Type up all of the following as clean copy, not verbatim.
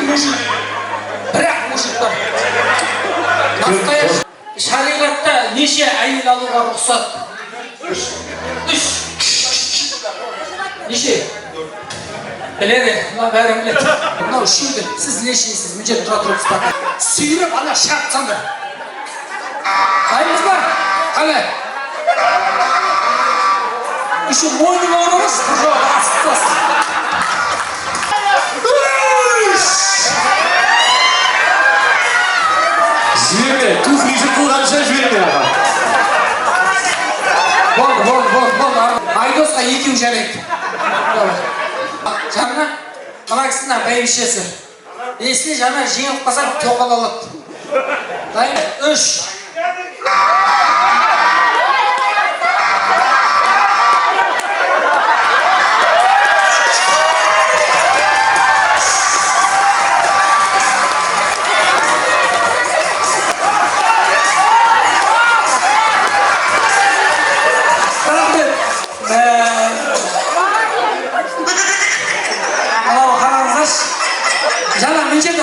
müşrik. Bırak müşrikler. Şariatta neşe ayıl alığa ruhsat? 3. Neşe? Biledi, Allah bәрін біледі. Мынау үшеуді, сіз нешейсіз, мына жерде тұра тұрып ұстап. Сүйреп ана шарт санды. Қайымыз бар? Қалай? Еще мойның ауырмыз, жоқ, асып-тасып. Жіберме, туфлиді қылғанша жіберме аға. Болды. Айдосқа екеу жарайды. Жаңа, мына кісінің бәйбішесі. Есіне жаңа жеңіліп қалсаң тоқал алады. Дайын, 3.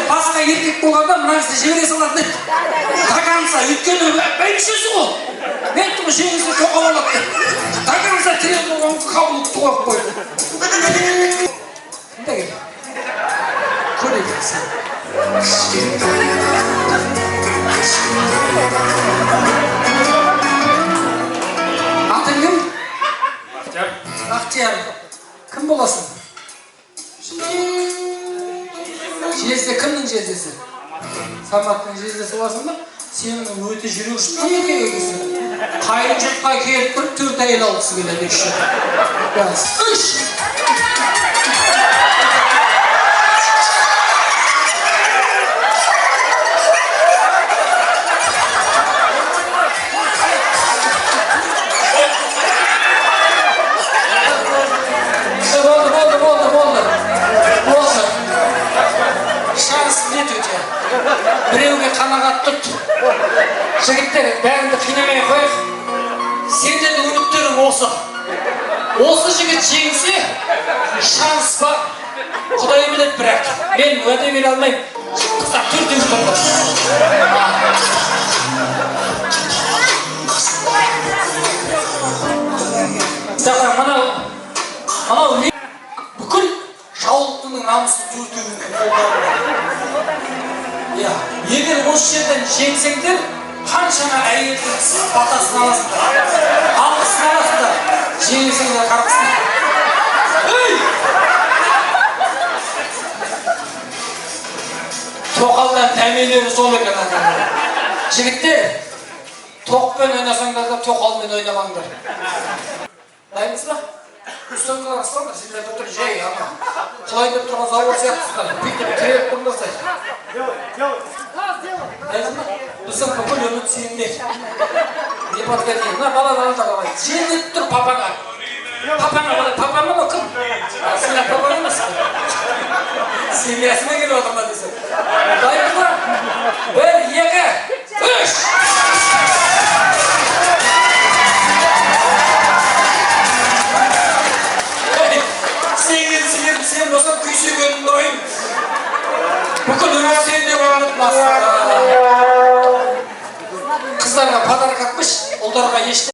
Басқа еркек болғанда мына кісі жібере салатын еді. Тағанса, өйткені бәйбішесі ғой. Мен тұғы жеңісі тоқал алады. Тағанса тірек болған қабылық туғақ қойды. Кімді кел? Көрейді сен. Атын кім? Ақтияр. Кім боласың? Жезде кімнің жездесі? Саматтың жездесі боласың ба? Сенің өте жүрек үшін неге кегесің? Қайын жұртқа келіп бір 4 әйел алғысы келеді үшін. 3. Біреуге қанағат тұт. Жігіттер, бәріңді қинамай қойып. Сендердің үміттерің осы. Осы жігіт жеңсе, шанс бар. Құдай біледі бірақ. Мен уәде бере алмайым. Қыздар 4 үміт болды. Жаңа, мынау бүкіл жаулықтың намысы 4 үміт. Егер осы жерден жеңсеңдер, қаншама әйелдің батасын аласыңдар. Алғысын аласыңдар. Жеңсеңдер қарқысыңдар. Тоқалдан тәмелері сол екен адамдар. Жігіттер, тоқпен ойнасаңдар да тоқалмен ойнамаңдар. Дайынсыз ба? Үстіңділер астаңдар, сендер бұтыр жай, ама. Құлай деп тұрған зауыр сияқтысыздар. Бүйтіп тірек тұрмасай. Біздің бүкіл үміт сенде. Не подготовил? На, балаларды қалай. Сенде тұр папаңа. Папаңа қалай. Папаңа ма кім? Сен папаң емес. Семьясына келіп отырма десең. Дайын ба? 1, 2, 3. Сен болсаң күйсегенің ойын. Бүкіл үміт сенде болғанып басқа.